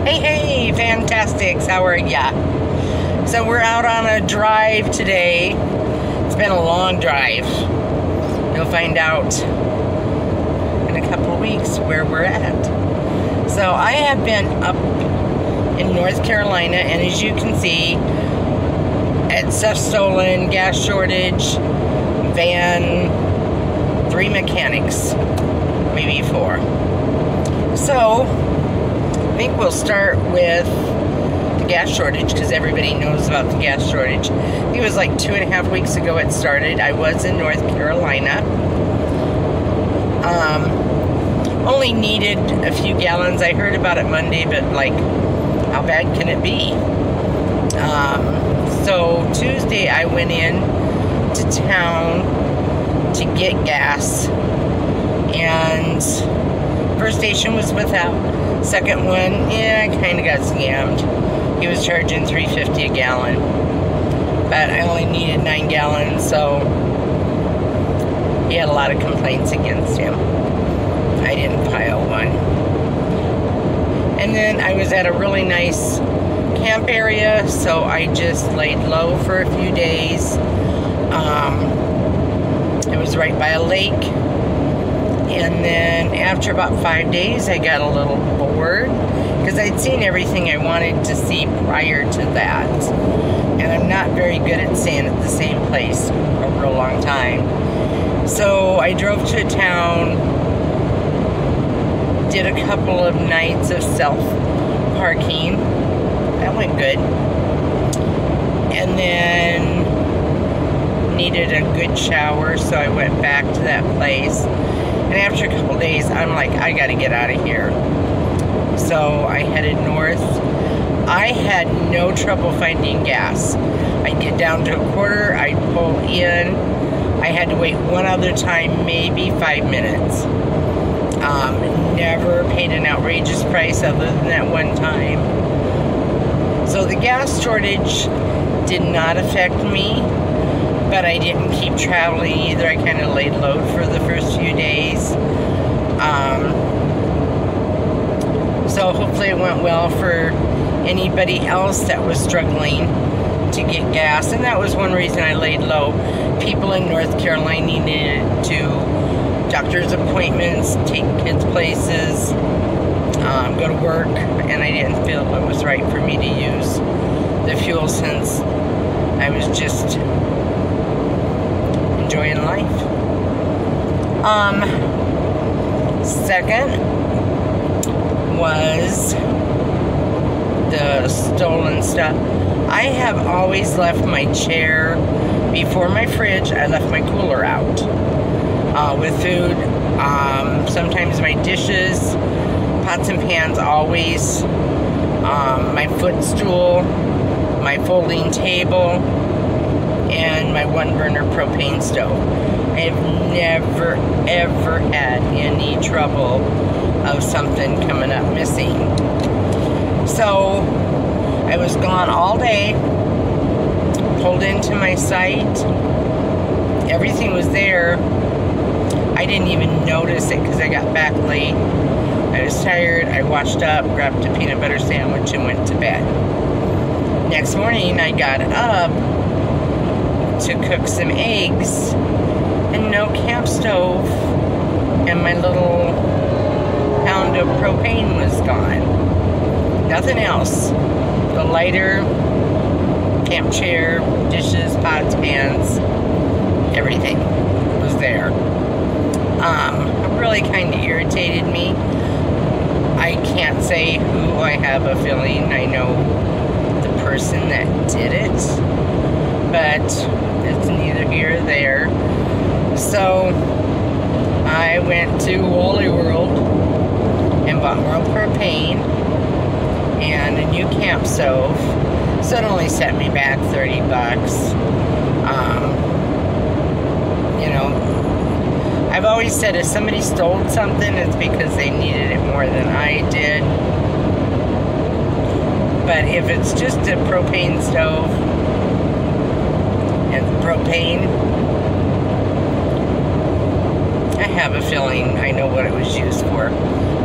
Hey, Fantastics, how are ya? So we're out on a drive today. It's been a long drive. You'll find out in a couple of weeks where we're at. So I have been up in North Carolina, and as you can see, at stuff stolen, gas shortage, van, 3 mechanics, maybe 4. So I think we'll start with the gas shortage because everybody knows about the gas shortage. I think it was like 2.5 weeks ago it started. I was in North Carolina. Only needed a few gallons. I heard about it Monday, but like, how bad can it be? So Tuesday I went in to town to get gas, and first station was without. Second one, yeah, I kind of got scammed. He was charging $3.50 a gallon, but I only needed 9 gallons, so he had a lot of complaints against him. I didn't file one. And then I was at a really nice camp area, so I just laid low for a few days. It was right by a lake. And then after about 5 days, I got a little bored because I'd seen everything I wanted to see prior to that. And I'm not very good at staying at the same place over a long time. So I drove to a town, did a couple of nights of self-parking. That went good. And then needed a good shower, so I went back to that place. And after a couple days, I'm like, I gotta get out of here. So I headed north. I had no trouble finding gas. I'd get down to a quarter, I'd pull in. I had to wait one other time, maybe 5 minutes. Never paid an outrageous price other than that one time. So the gas shortage did not affect me, but I didn't keep traveling either. I kind of laid low for the first few days. So hopefully it went well for anybody else that was struggling to get gas. And that was one reason I laid low. People in North Carolina needed to doctor's appointments, take kids places, go to work, and I didn't feel it was right for me to use the fuel since I was just enjoying life. Second was the stolen stuff. I have always left my chair before my fridge. I left my cooler out with food. Sometimes my dishes, pots and pans, always. My footstool, my folding table, and my 1-burner propane stove. I have never, ever had any trouble of something coming up missing. So I was gone all day, pulled into my site, everything was there. I didn't even notice it because I got back late. I was tired, I washed up, grabbed a peanut butter sandwich, and went to bed. Next morning, I got up to cook some eggs, and no camp stove, and my little pound of propane was gone. Nothing else. The lighter, camp chair, dishes, pots, pans, everything was there. It really kind of irritated me. I can't say who. I have a feeling I know the person that did it, but it's neither here nor there. So I went to Wally World and bought more propane and a new camp stove. So it only set me back $30. You know, I've always said if somebody stole something, it's because they needed it more than I did. But if it's just a propane stove and propane, I have a feeling I know what it was used for.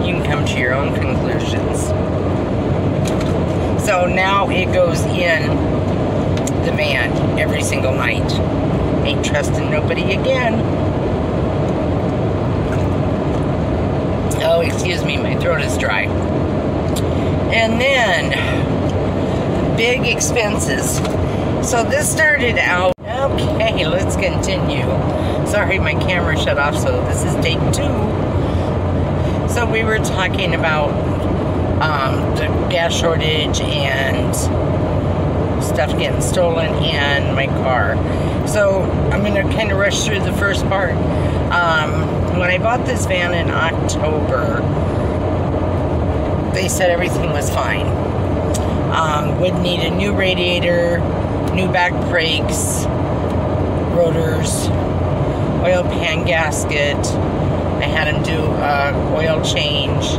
You can come to your own conclusions. So now it goes in the van every single night. Ain't trusting nobody again. Oh, excuse me, my throat is dry. And then, big expenses. So this started out, okay, let's continue. Sorry, my camera shut off, so this is take 2. So we were talking about the gas shortage and stuff getting stolen in my car. So I'm going to kind of rush through the first part. When I bought this van in October, they said everything was fine. Would need a new radiator, new back brakes, rotors, oil pan gasket. I had him do a oil change.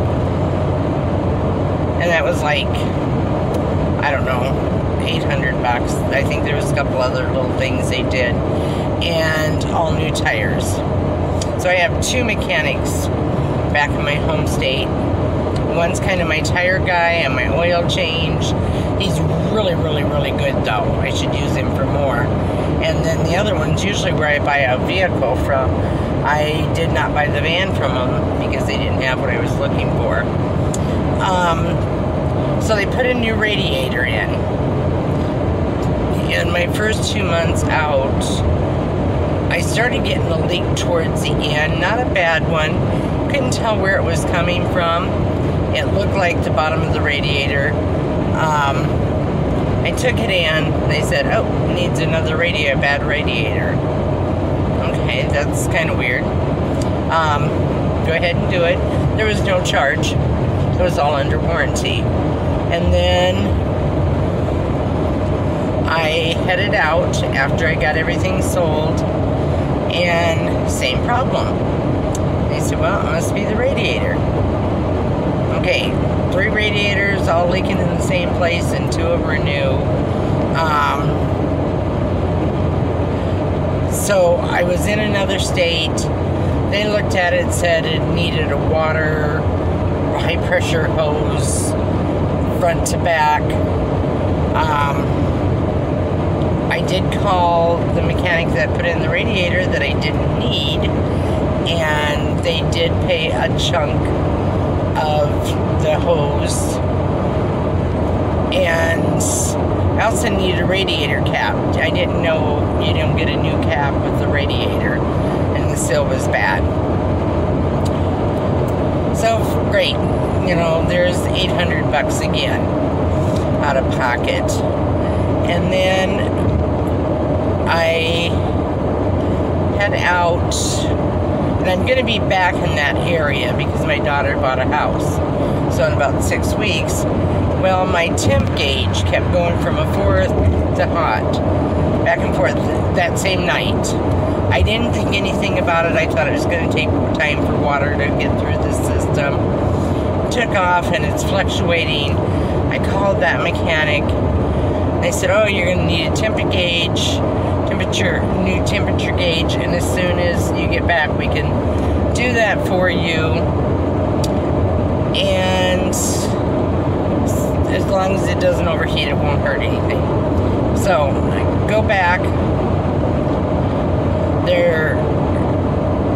And that was like, I don't know, $800. I think there was a couple other little things they did. And all new tires. So I have 2 mechanics back in my home state. One's kind of my tire guy and my oil change. He's really, really, really good though. I should use him for more. And then the other one's usually where I buy a vehicle from. I did not buy the van from them because they didn't have what I was looking for. So they put a new radiator in. In my first 2 months out, I started getting a leak towards the end. Not a bad one. Couldn't tell where it was coming from. It looked like the bottom of the radiator. I took it in. They said, oh, it needs another radiator, bad radiator. Okay, that's kind of weird. Go ahead and do it. There was no charge. It was all under warranty. And then I headed out after I got everything sold, and same problem. They said, well, it must be the radiator. Okay, 3 radiators all leaking in the same place, and 2 of them are new. So I was in another state. They looked at it, said it needed a water, high pressure hose, front to back. I did call the mechanic that put in the radiator that I didn't need, and they did pay a chunk of the hose. And I also needed a radiator cap. I didn't know you don't get a new cap with the radiator, and the seal was bad. So great, you know, there's $800 again out of pocket. And then I head out, and I'm going to be back in that area because my daughter bought a house. So in about 6 weeks, well, my temp gauge kept going from a 4th to hot, back and forth that same night. I didn't think anything about it. I thought it was going to take time for water to get through the system. Took off, and it's fluctuating. I called that mechanic. They said, oh, you're going to need a new temperature gauge, and as soon as you get back, we can do that for you. And as long as it doesn't overheat, it won't hurt anything. So I go back. They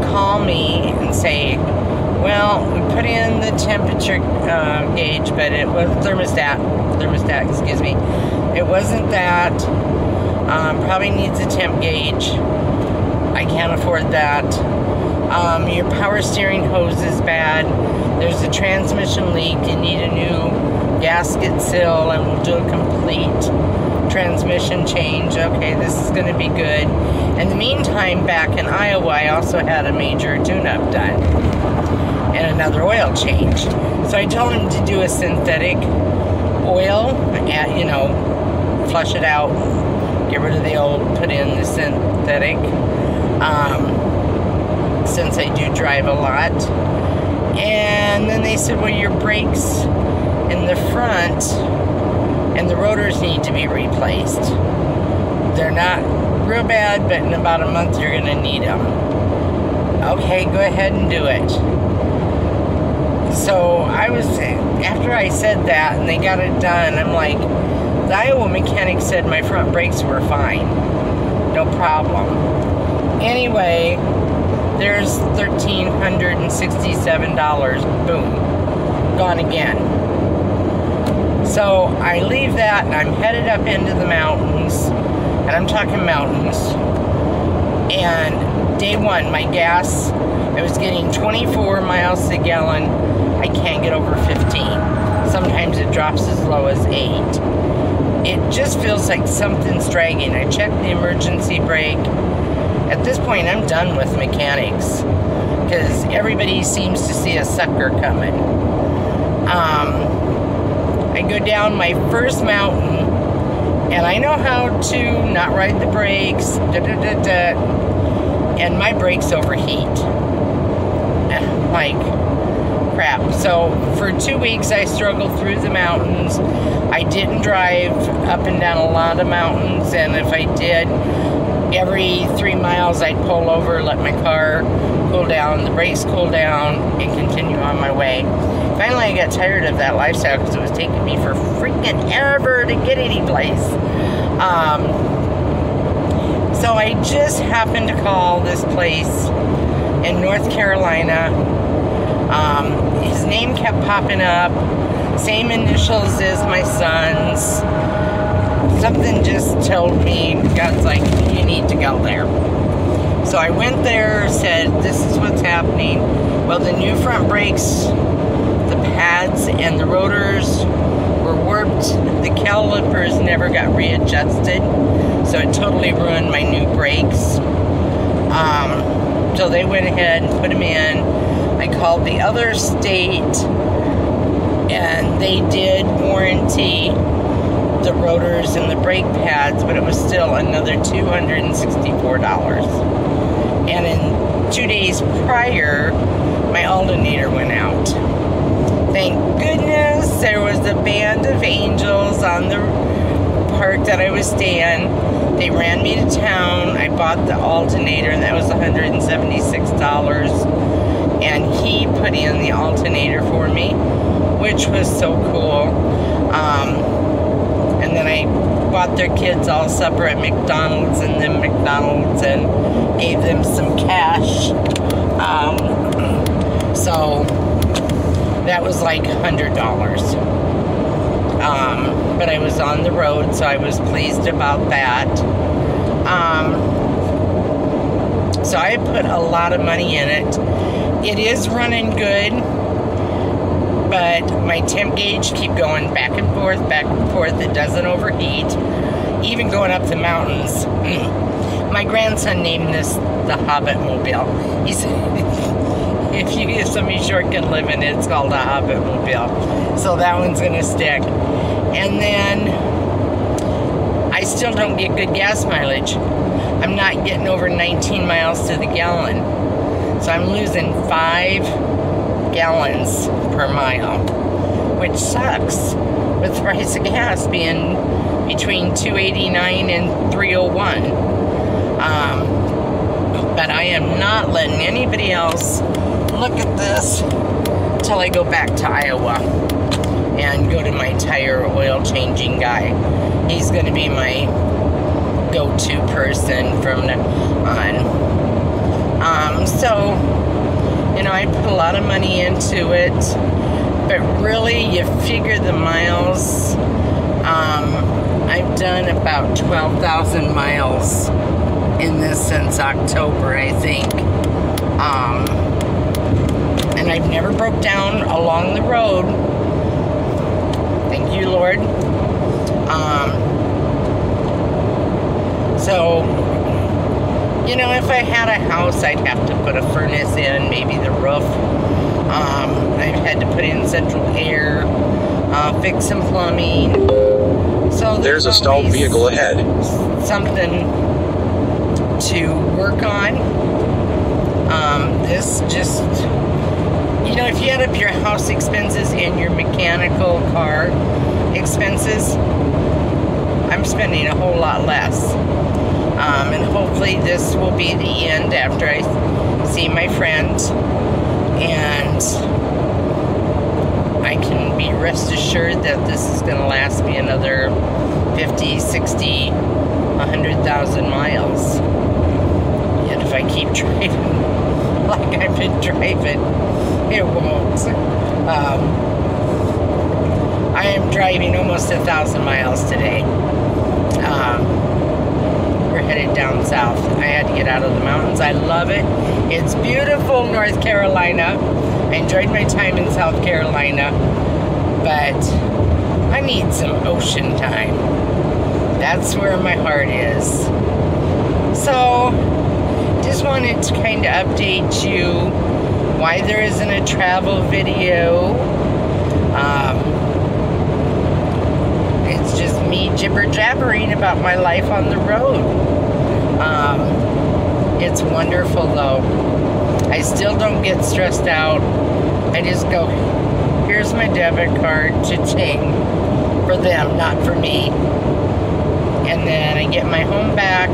call me and say, well, we put in the temperature gauge, but it was thermostat, excuse me. It wasn't that. Probably needs a temp gauge. I can't afford that. Your power steering hose is bad. There's a transmission leak. You need a new gasket seal, and we'll do a complete transmission change. Okay, this is going to be good. In the meantime, back in Iowa, I also had a major tune-up done and another oil change. So I told him to do a synthetic oil, you know, flush it out, get rid of the old, put in the synthetic, since I do drive a lot. And then they said, well, your brakes in the front and the rotors need to be replaced. They're not real bad, but in about a month you're going to need them. Okay, go ahead and do it. So after I said that and they got it done, I'm like, the Iowa mechanic said my front brakes were fine. No problem. Anyway, there's $1,367. Boom. Gone again. So I leave that and I'm headed up into the mountains. And I'm talking mountains. And day one, my gas, I was getting 24 miles a gallon. I can't get over 15. Sometimes it drops as low as 8. It just feels like something's dragging. I checked the emergency brake. At this point, I'm done with mechanics because everybody seems to see a sucker coming. I go down my first mountain, and I know how to not ride the brakes, and my brakes overheat. Like crap. So for 2 weeks, I struggled through the mountains. I didn't drive up and down a lot of mountains, and if I did, every 3 miles I'd pull over, let my car cool down, the brakes cool down, and continue on my way. Finally, I got tired of that lifestyle because it was taking me for freaking ever to get any place. So I just happened to call this place in North Carolina. His name kept popping up, same initials as my son's. Something just told me, God's like, you need to go there. So I went there, said, this is what's happening. Well, the new front brakes, the pads and the rotors were warped. The calipers never got readjusted, so it totally ruined my new brakes. So they went ahead and put them in. I called the other state, and they did warranty the rotors and the brake pads, but it was still another $264. And in 2 days prior, my alternator went out. Thank goodness there was a band of angels on the park that I was staying. They ran me to town. I bought the alternator, and that was $176. And he put in the alternator for me, which was so cool. And then I bought their kids all supper at McDonald's and gave them some cash. So that was like $100. But I was on the road, so I was pleased about that. So I put a lot of money in it. It is running good, but my temp gauge keep going back and forth. It doesn't overheat. Even going up the mountains. My grandson named this the Hobbit Mobile. He said, if somebody short can live in it, it's called a Hobbit Mobile. So that one's gonna stick. And then I still don't get good gas mileage. I'm not getting over 19 miles to the gallon. So I'm losing 5 gallons per mile, which sucks with the price of gas being between $2.89 and $3.01. But I am not letting anybody else look at this till I go back to Iowa and go to my tire oil changing guy. He's going to be my go-to person from now on. So, you know, I put a lot of money into it, but really you figure the miles. I've done about 12,000 miles in this since October, I think. And I've never broke down along the road. Thank you, Lord. So, you know, if I had a house, I'd have to put a furnace in, maybe the roof. I've had to put in central air, fix some plumbing. So there's a stalled vehicle ahead. Something to work on. This just, you know, if you add up your house expenses and your mechanical car expenses, I'm spending a whole lot less. And hopefully this will be the end after I see my friend. And can be rest assured that this is going to last me another 50, 60, 100,000 miles. And if I keep driving like I've been driving, it won't. I am driving almost 1,000 miles today. We're headed down south. I had to get out of the mountains. I love it. It's beautiful, North Carolina. I enjoyed my time in South Carolina, but I need some ocean time. That's where my heart is. So, just wanted to kind of update you why there isn't a travel video. It's just me jibber-jabbering about my life on the road. It's wonderful though. I still don't get stressed out. I just go, here's my debit card, cha-ching, for them, not for me. And then I get my home back.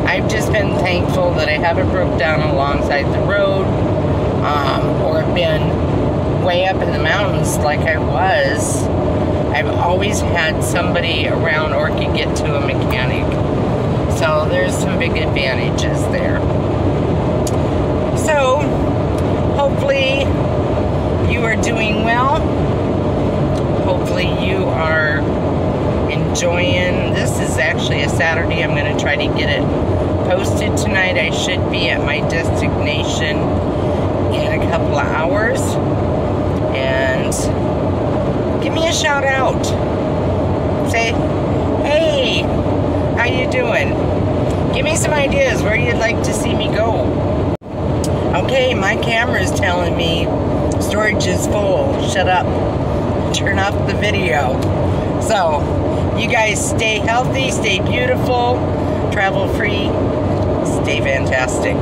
I've just been thankful that I haven't broke down alongside the road, or been way up in the mountains like I was. I've always had somebody around or could get to a mechanic. So there's some big advantages there. So hopefully you are doing well. Hopefully you are enjoying. This is actually a Saturday. I'm going to try to get it posted tonight. I should be at my destination in a couple of hours. And give me a shout out. Say, hey, how you doing? Give me some ideas where you'd like to see me go. Okay, my camera is telling me storage is full. Shut up. Turn off the video. So, you guys stay healthy, stay beautiful, travel free, stay fantastic.